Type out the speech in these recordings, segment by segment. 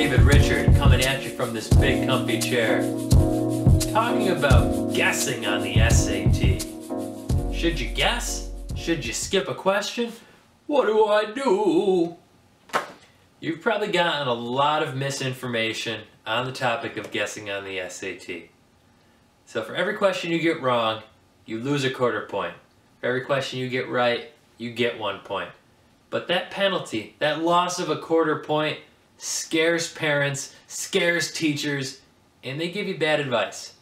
David Richard coming at you from this big comfy chair, talking about guessing on the SAT. Should you guess? Should you skip a question? What do I do? You've probably gotten a lot of misinformation on the topic of guessing on the SAT. So for every question you get wrong, you lose a quarter point. For every question you get right, you get 1 point. But that penalty, that loss of a quarter point, scares parents, scares teachers, and they give you bad advice.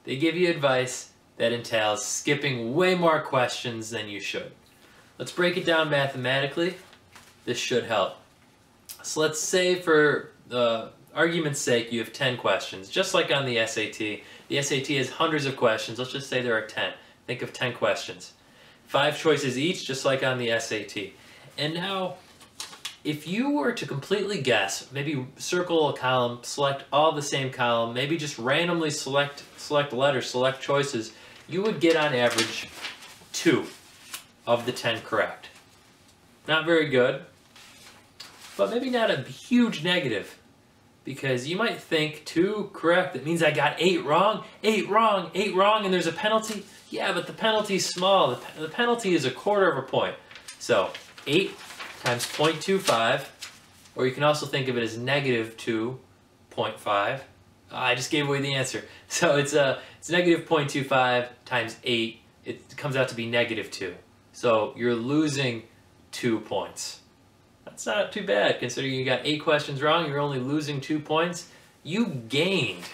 They give you advice that entails skipping way more questions than you should. Let's break it down mathematically. This should help. So let's say for argument's sake you have 10 questions, just like on the SAT. The SAT has hundreds of questions. Let's just say there are 10. Think of 10 questions. 5 choices each, just like on the SAT. And now, if you were to completely guess, maybe circle a column, select all the same column, maybe just randomly select letters, select choices, you would get on average 2 of the 10 correct. Not very good, but maybe not a huge negative, because you might think 2 correct, that means I got 8 wrong, 8 wrong, 8 wrong, and there's a penalty. Yeah, but the penalty's small. The penalty is a quarter of a point. So 8 times 0.25, or you can also think of it as negative 2.5. I just gave away the answer. So it's negative 0.25 times 8. It comes out to be negative 2. So you're losing 2 points. That's not too bad, considering you got 8 questions wrong. You're only losing 2 points. You gained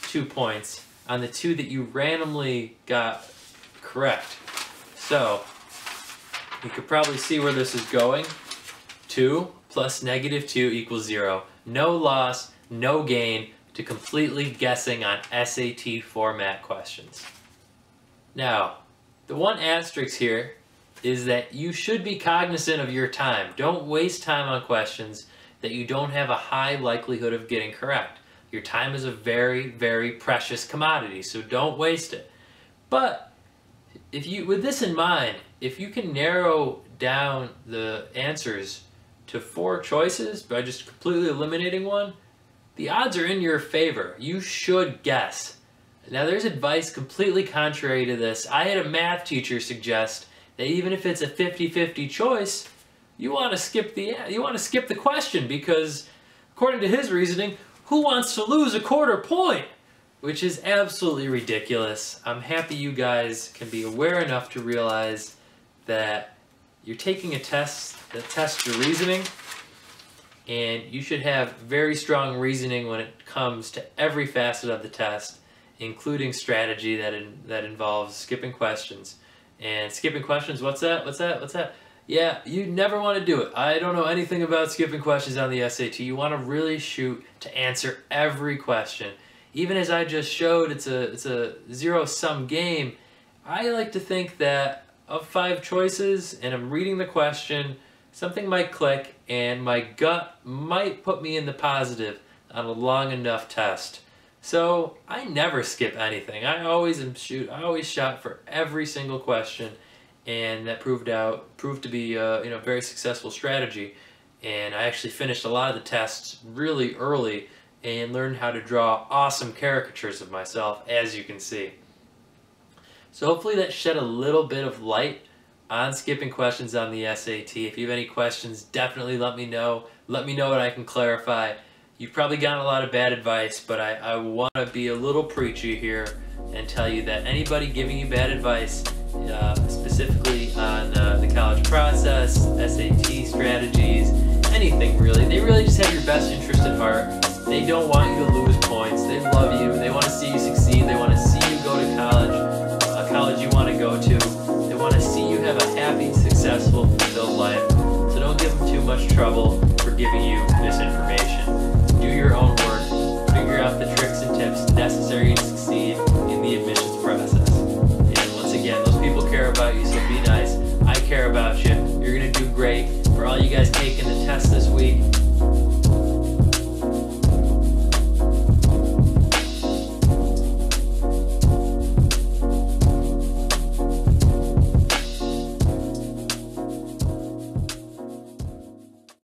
2 points on the 2 that you randomly got correct. So you could probably see where this is going. 2 plus negative 2 equals 0. No loss, no gain to completely guessing on SAT format questions. Now, the one asterisk here is that you should be cognizant of your time. Don't waste time on questions that you don't have a high likelihood of getting correct. Your time is a very, very precious commodity, so don't waste it. But with this in mind, if you can narrow down the answers to 4 choices by just completely eliminating one, the odds are in your favor. You should guess. Now, there's advice completely contrary to this. I had a math teacher suggest that even if it's a 50-50 choice, you want to skip the question, because according to his reasoning, who wants to lose a quarter point? Which is absolutely ridiculous. I'm happy you guys can be aware enough to realize that you're taking a test that tests your reasoning, and you should have very strong reasoning when it comes to every facet of the test, including strategy that involves skipping questions. And skipping questions, what's that? What's that? What's that? Yeah, you never want to do it. I don't know anything about skipping questions on the SAT. You want to really shoot to answer every question. Even as I just showed, it's a zero-sum game. I like to think that of 5 choices, and I'm reading the question, something might click, and my gut might put me in the positive on a long enough test. So I never skip anything. I always shot for every single question, and that proved to be a very successful strategy. And I actually finished a lot of the tests really early and learned how to draw awesome caricatures of myself, as you can see. So hopefully that shed a little bit of light on skipping questions on the SAT. If you have any questions, definitely let me know. Let me know what I can clarify. You've probably gotten a lot of bad advice, but I want to be a little preachy here and tell you that anybody giving you bad advice, specifically on the college process, SAT strategies, anything really, they really just have your best interest at heart. They don't want you to lose points. They love you. They want to see you succeed. They want to see you go to college, a college you want to go to. They want to see you have a happy, successful, fulfilled life. So don't give them too much trouble for giving you misinformation. Do your own work. Figure out the tricks and tips necessary to succeed in the admissions process. And once again, those people care about you, so be nice. I care about you. You're going to do great. For all you guys taking the test this week,